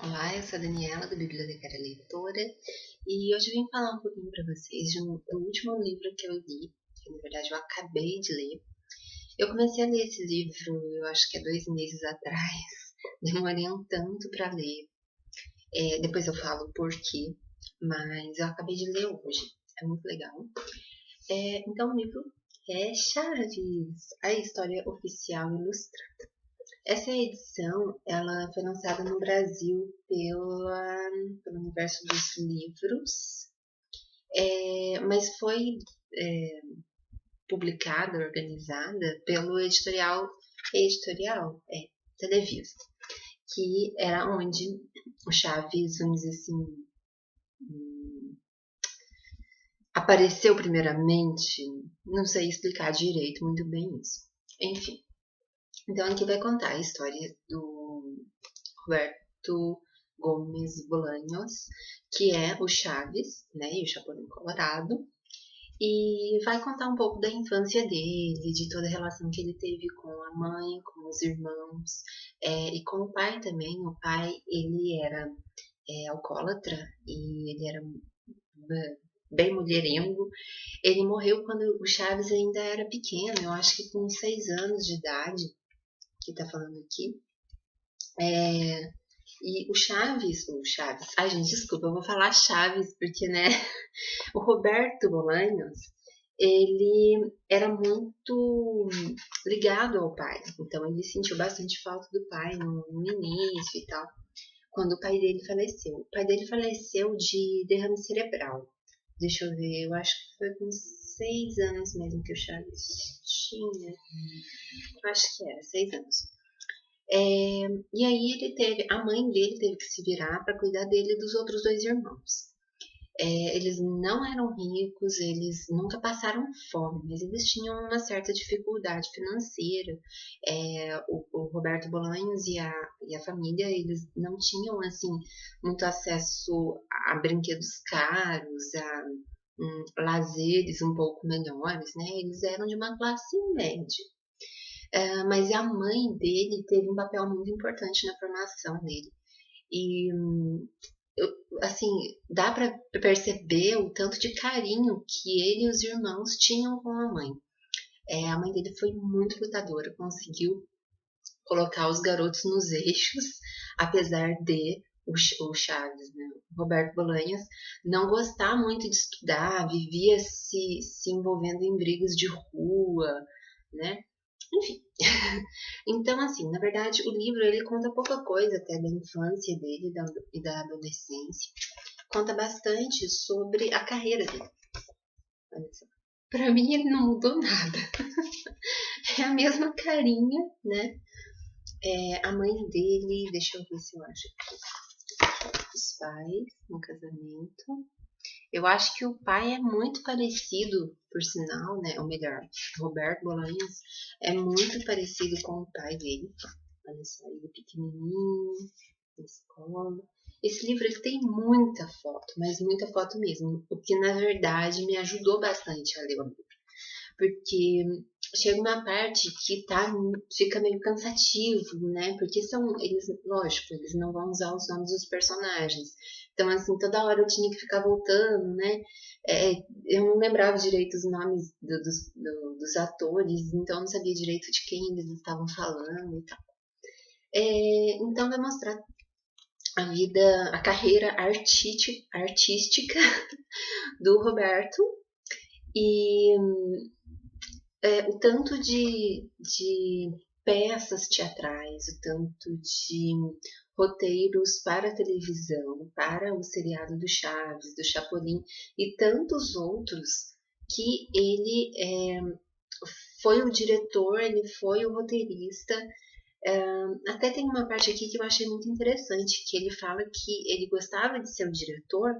Olá, eu sou a Daniela, do Bibliotecária Leitora, e hoje eu vim falar um pouquinho para vocês do último livro que eu li, que na verdade eu acabei de ler. Eu comecei a ler esse livro, eu acho que há 2 meses atrás, demorei um tanto para ler, depois eu falo o porquê, mas eu acabei de ler hoje, é muito legal. Então o livro é Chaves, a história oficial ilustrada. Essa edição, ela foi lançada no Brasil pelo Universo dos Livros, mas foi é, publicada, organizada pelo editorial Televisa, que era onde o Chaves, vamos dizer assim, apareceu primeiramente. Não sei explicar direito muito bem isso. Enfim, então aqui vai contar a história do Roberto Gomes Bolanhos, que é o Chaves, né, e o Chapolin Colorado, e vai contar um pouco da infância dele, de toda a relação que ele teve com a mãe, com os irmãos, e com o pai também. O pai, ele era alcoólatra e ele era bem mulherengo. Ele morreu quando o Chaves ainda era pequeno, eu acho que com 6 anos de idade, que tá falando aqui. E o Chaves, ai gente, desculpa, eu vou falar Chaves, porque, né, o Roberto Bolanhos, ele era muito ligado ao pai, então ele sentiu bastante falta do pai no início e tal, quando o pai dele faleceu. O pai dele faleceu de derrame cerebral. Deixa eu ver, eu acho que foi com 6 anos mesmo que o Chaves tinha. Acho que era 6 anos. E aí a mãe dele teve que se virar para cuidar dele e dos outros 2 irmãos. Eles não eram ricos, eles nunca passaram fome, mas eles tinham uma certa dificuldade financeira. O Roberto Bolanhos e a família, eles não tinham assim muito acesso a brinquedos caros, a lazeres um pouco melhores, né? Eles eram de uma classe média. Mas a mãe dele teve um papel muito importante na formação dele. E assim, dá para perceber o tanto de carinho que ele e os irmãos tinham com a mãe. A mãe dele foi muito lutadora, conseguiu colocar os garotos nos eixos, apesar de o Chaves, né, o Roberto Bolanhos, não gostar muito de estudar, vivia se envolvendo em brigas de rua, né? Enfim. Então, assim, na verdade, o livro ele conta pouca coisa até da infância dele e da adolescência. Conta bastante sobre a carreira dele. Olha só. Pra mim, ele não mudou nada. É a mesma carinha, né? A mãe dele, deixa eu ver se eu acho aqui. Os pais no casamento. Eu acho que o pai é muito parecido, por sinal, né? Ou melhor, Roberto Bolanhos é muito parecido com o pai dele. Olha só, ele pequenininho, na escola. Esse livro ele tem muita foto, mas muita foto mesmo, o que na verdade me ajudou bastante a ler o livro, porque chega uma parte que fica meio cansativo, né? Porque eles, lógico, eles não vão usar os nomes dos personagens. Então, assim, toda hora eu tinha que ficar voltando, né? Eu não lembrava direito os nomes dos atores, então eu não sabia direito de quem eles estavam falando e tal. Então vai mostrar a carreira artística do Roberto e o tanto de peças teatrais, o tanto de roteiros para a televisão, para o seriado do Chaves, do Chapolin e tantos outros que ele foi o diretor, ele foi o roteirista. Até tem uma parte aqui que eu achei muito interessante, que ele fala que ele gostava de ser o diretor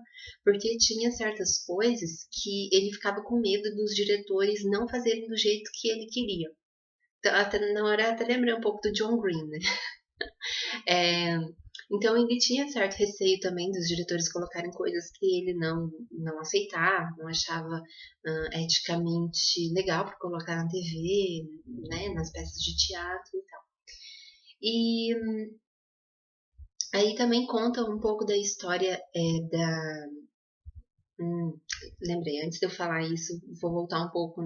porque tinha certas coisas que ele ficava com medo dos diretores não fazerem do jeito que ele queria. Então, na hora até lembrei um pouco do John Green, né? É, então ele tinha certo receio também dos diretores colocarem coisas que ele não aceitava, não achava eticamente legal para colocar na TV, né, nas peças de teatro e tal. E Aí também conta um pouco da história da... lembrei, antes de eu falar isso, vou voltar um pouco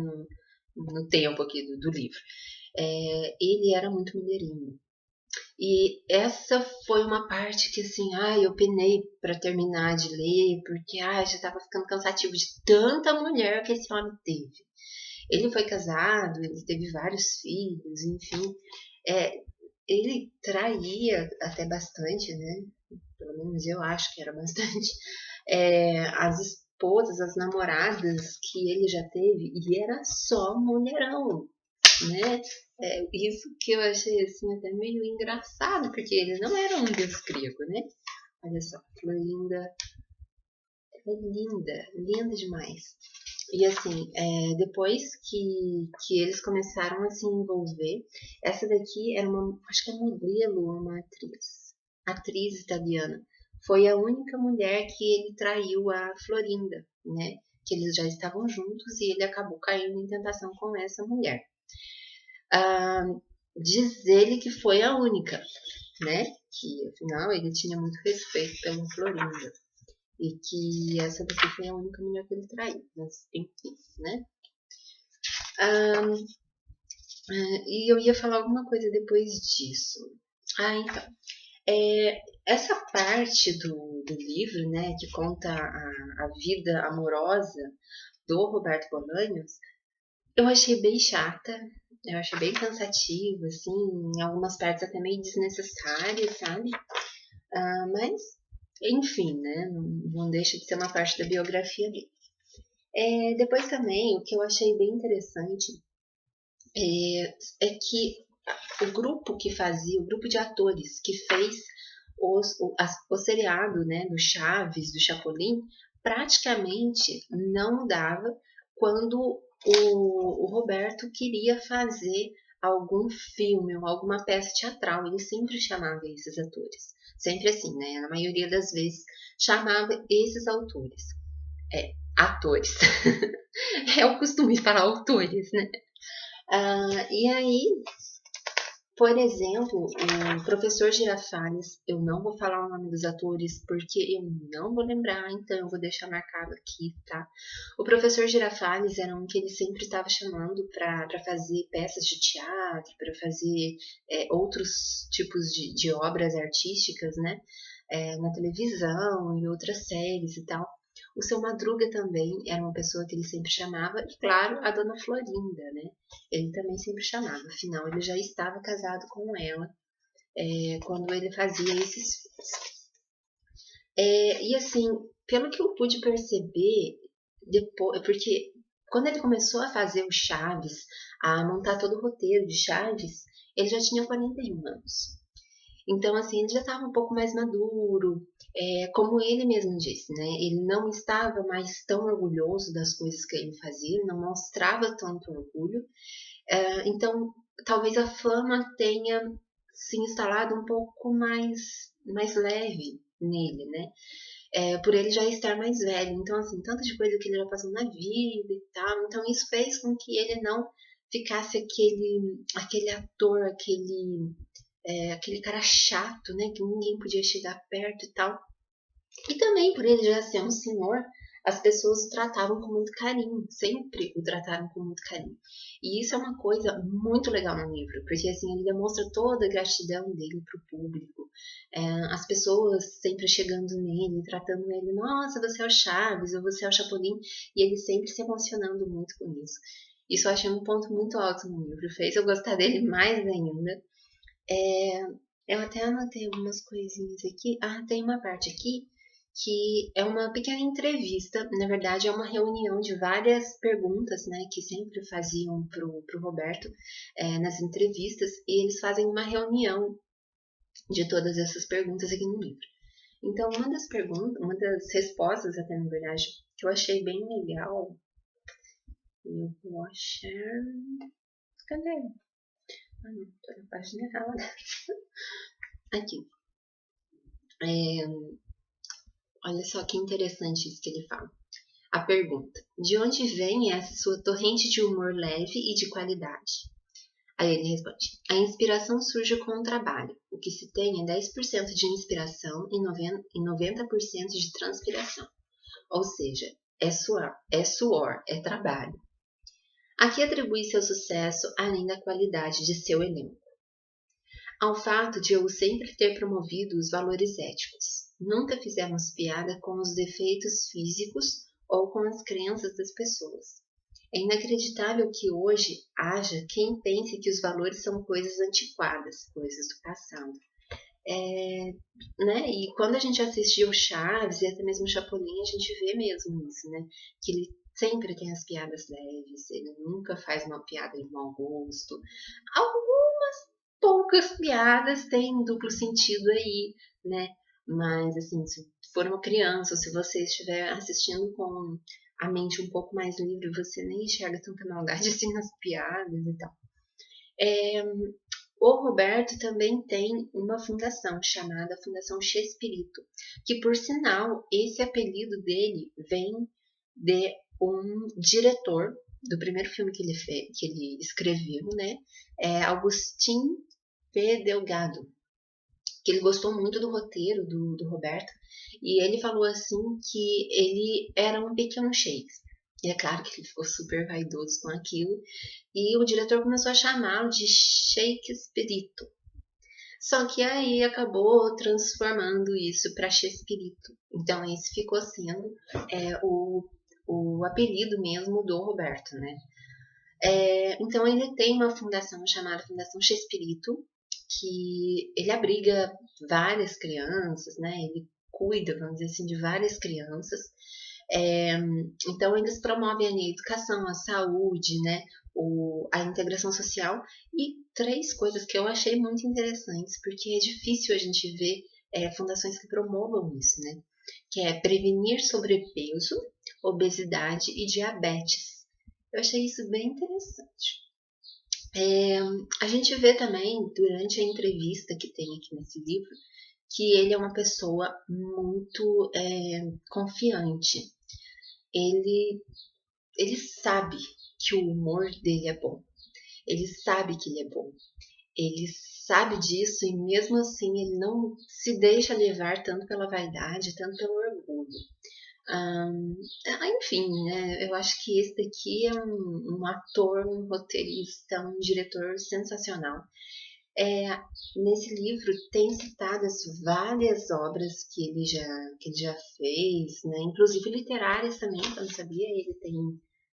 no tempo aqui do livro. Ele era muito mulherinho. E essa foi uma parte que, assim, eu penei para terminar de ler, porque, já tava ficando cansativo de tanta mulher que esse homem teve. Ele foi casado, ele teve vários filhos, enfim. É, ele traía até bastante, né? Pelo menos eu acho que era bastante. As esposas, as namoradas que ele já teve, e era só mulherão, né? Isso que eu achei assim até meio engraçado, porque ele não era um deus grego, né? Olha só, Florinda é linda, linda demais. E assim, depois que eles começaram a se envolver, essa daqui era acho que é modelo, uma atriz italiana. Foi a única mulher que ele traiu, a Florinda, né? Que eles já estavam juntos e ele acabou caindo em tentação com essa mulher. Diz ele que foi a única, né? Que afinal ele tinha muito respeito pela Florinda. E que essa daqui foi a única mulher que ele traiu. Mas enfim, né? E eu ia falar alguma coisa depois disso. Então. Essa parte do livro, né, que conta a vida amorosa do Roberto Bolanhos, eu achei bem chata, eu achei bem cansativa, assim, em algumas partes até meio desnecessárias, sabe? Mas, enfim, né, não deixa de ser uma parte da biografia dele. Depois também, o que eu achei bem interessante é que o grupo que fazia, o grupo de atores que fez o seriado, né, do Chaves, do Chapolin, praticamente não mudava quando o Roberto queria fazer algum filme ou alguma peça teatral. Ele sempre chamava esses atores. Sempre assim, né? Na maioria das vezes chamava esses autores. Atores. É o costume falar autores, né? E aí, por exemplo, o professor Girafales, eu não vou falar o nome dos atores porque eu não vou lembrar, então eu vou deixar marcado aqui, tá? O professor Girafales era um que ele sempre estava chamando para fazer peças de teatro, para fazer outros tipos de obras artísticas, né? Na televisão e outras séries e tal. O seu Madruga também era uma pessoa que ele sempre chamava, e claro, a dona Florinda, né? Ele também sempre chamava, afinal ele já estava casado com ela quando ele fazia esses filmes. E assim, pelo que eu pude perceber, depois, porque quando ele começou a fazer o Chaves, a montar todo o roteiro de Chaves, ele já tinha 41 anos. Então, assim, ele já estava um pouco mais maduro, como ele mesmo disse, né? Ele não estava mais tão orgulhoso das coisas que ele fazia, ele não mostrava tanto orgulho. Então, talvez a fama tenha se instalado um pouco mais leve nele, né? Por ele já estar mais velho. Então, assim, tanta de coisa que ele já passou na vida e tal. Então, isso fez com que ele não ficasse aquele ator, aquele cara chato, né? Que ninguém podia chegar perto e tal. E também por ele já ser um senhor, as pessoas o tratavam com muito carinho, sempre o trataram com muito carinho. E isso é uma coisa muito legal no livro, porque assim ele demonstra toda a gratidão dele para o público, as pessoas sempre chegando nele, tratando ele, nossa, você é o Chaves, ou você é o Chapolin, e ele sempre se emocionando muito com isso. Isso eu achei um ponto muito alto no livro, fez eu gostar dele mais ainda. Eu até anotei algumas coisinhas aqui. Tem uma parte aqui que é uma pequena entrevista, na verdade é uma reunião de várias perguntas, né, que sempre faziam pro Roberto nas entrevistas, e eles fazem uma reunião de todas essas perguntas aqui no livro. Então, uma das respostas até na verdade, que eu achei bem legal, eu vou achar... Cadê? Não, tô na página errada. Aqui. Olha só que interessante isso que ele fala. A pergunta: de onde vem essa sua torrente de humor leve e de qualidade? Aí ele responde: a inspiração surge com o trabalho. O que se tem é 10% de inspiração e 90% de transpiração. Ou seja, é suor, é trabalho. Aqui atribui seu sucesso além da qualidade de seu elenco, ao fato de eu sempre ter promovido os valores éticos. Nunca fizemos piada com os defeitos físicos ou com as crenças das pessoas. É inacreditável que hoje haja quem pense que os valores são coisas antiquadas, coisas do passado. Né? E quando a gente assistiu Chaves e até mesmo Chapolin, a gente vê mesmo isso, né? Que ele sempre tem as piadas leves, ele nunca faz uma piada de mau gosto. Algumas poucas piadas têm duplo sentido aí, né? Mas, assim, se for uma criança ou se você estiver assistindo com a mente um pouco mais livre, você nem enxerga tanta maldade assim nas piadas e tal. O Roberto também tem uma fundação chamada Fundação Chespirito, que, por sinal, esse apelido dele vem de um diretor do primeiro filme que ele escreveu, né? Agustin P. Delgado, que ele gostou muito do roteiro do Roberto, e ele falou assim que ele era um pequeno Shakespeare. E é claro que ele ficou super vaidoso com aquilo, e o diretor começou a chamá-lo de Shakespearito. Só que aí acabou transformando isso para Chespirito. Então esse ficou sendo o apelido mesmo do Roberto, né? Então ele tem uma fundação chamada Fundação Chespirito, que ele abriga várias crianças, né? Ele cuida, vamos dizer assim, de várias crianças. Então eles promovem a educação, a saúde, né? A integração social e 3 coisas que eu achei muito interessantes, porque é difícil a gente ver fundações que promovam isso, né? Que é prevenir sobrepeso, obesidade e diabetes. Eu achei isso bem interessante. A gente vê também, durante a entrevista que tem aqui nesse livro, que ele é uma pessoa muito confiante. Ele sabe que o humor dele é bom. Ele sabe que ele é bom. Ele sabe disso e mesmo assim ele não se deixa levar tanto pela vaidade, tanto pelo orgulho. Enfim, né? Eu acho que esse daqui é um ator, um roteirista, um diretor sensacional. Nesse livro tem citadas várias obras que ele já fez, né? Inclusive literárias também, eu não sabia. Ele tem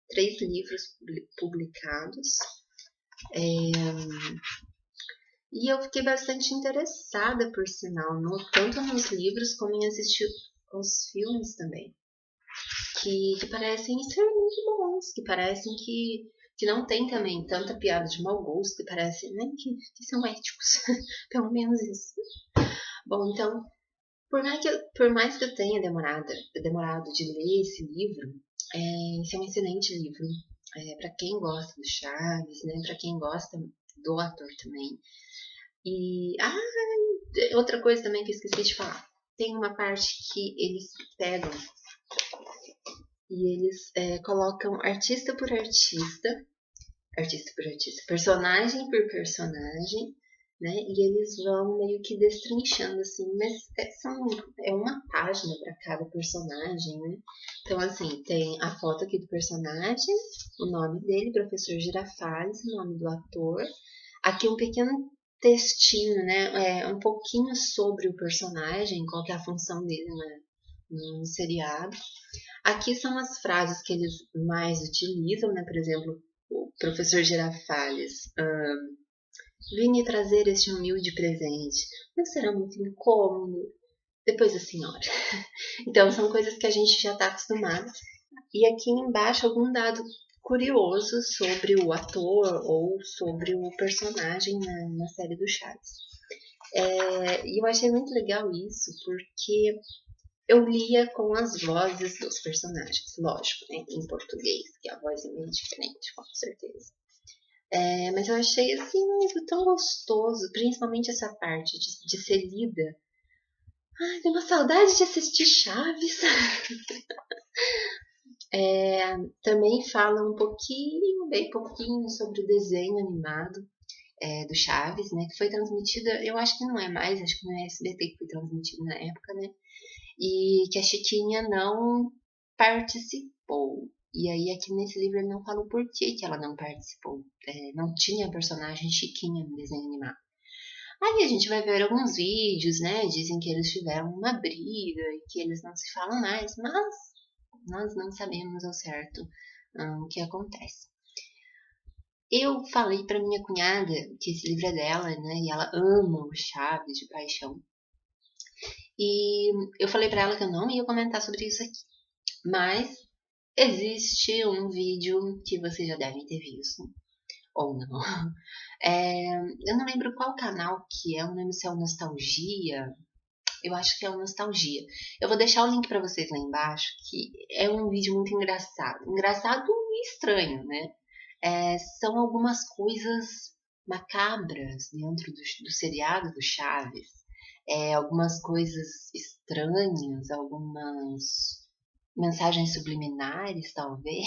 3 livros publicados. E eu fiquei bastante interessada, por sinal, tanto nos livros como em assistir os filmes também. Que parecem ser muito bons, que parecem que não tem também tanta piada de mau gosto, que parecem, né, que são éticos, pelo menos isso. Bom, então, por mais que eu tenha demorado de ler esse livro, esse é um excelente livro, para quem gosta do Chaves, né, para quem gosta do ator também. E, outra coisa também que eu esqueci de falar, tem uma parte que eles pegam e eles colocam artista por artista, personagem por personagem, né? E eles vão meio que destrinchando assim, mas é uma página para cada personagem, né? Então, assim, tem a foto aqui do personagem, o nome dele, Professor Girafales, o nome do ator. Aqui um pequeno textinho, né? Um pouquinho sobre o personagem, qual que é a função dele no seriado. Aqui são as frases que eles mais utilizam, né? Por exemplo, o professor Girafales. Vim trazer este humilde presente. Não será muito incômodo? Depois a senhora. Então, são coisas que a gente já está acostumado. E aqui embaixo algum dado curioso sobre o ator ou sobre o personagem na série do Chaves. E eu achei muito legal isso, porque eu lia com as vozes dos personagens, lógico, né, em português, que a voz é meio diferente, com certeza. Mas eu achei assim um livro tão gostoso, principalmente essa parte de ser lida. Ai, deu uma saudade de assistir Chaves. Também fala bem pouquinho sobre o desenho animado. do Chaves, né? Que foi transmitida, eu acho que não é mais, acho que não é SBT que foi transmitido na época, né? E que a Chiquinha não participou. E aí aqui nesse livro ele não fala o porquê que ela não participou. Não tinha a personagem Chiquinha no desenho animado. Aí a gente vai ver alguns vídeos, né? Dizem que eles tiveram uma briga e que eles não se falam mais, mas nós não sabemos ao certo o que acontece. Eu falei para minha cunhada que esse livro é dela, né? E ela ama o Chaves de paixão. E eu falei para ela que eu não ia comentar sobre isso aqui. Mas existe um vídeo que vocês já devem ter visto, ou não. Eu não lembro qual canal que é, eu não lembro se é o Nostalgia. Eu acho que é o Nostalgia. Eu vou deixar o link para vocês lá embaixo, que é um vídeo muito engraçado. Engraçado e estranho, né? São algumas coisas macabras dentro do seriado do Chaves. Algumas coisas estranhas, algumas mensagens subliminares, talvez.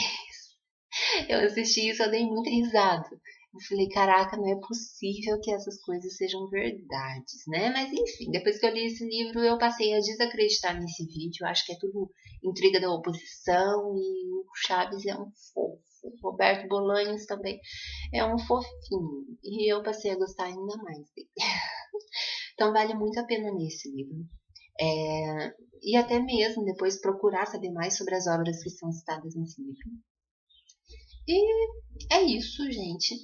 Eu assisti isso, eu dei muita risada. Eu falei, caraca, não é possível que essas coisas sejam verdades, né? Mas enfim, depois que eu li esse livro, eu passei a desacreditar nesse vídeo. Eu acho que é tudo intriga da oposição e o Chaves é um fofo. O Roberto Bolanhos também é um fofinho. E eu passei a gostar ainda mais dele. Então vale muito a pena ler esse livro. E até mesmo depois procurar saber mais sobre as obras que são citadas nesse livro. E é isso, gente.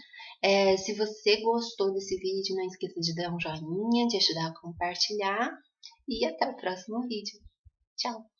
Se você gostou desse vídeo, não esqueça de dar um joinha, de ajudar a compartilhar. E até o próximo vídeo. Tchau!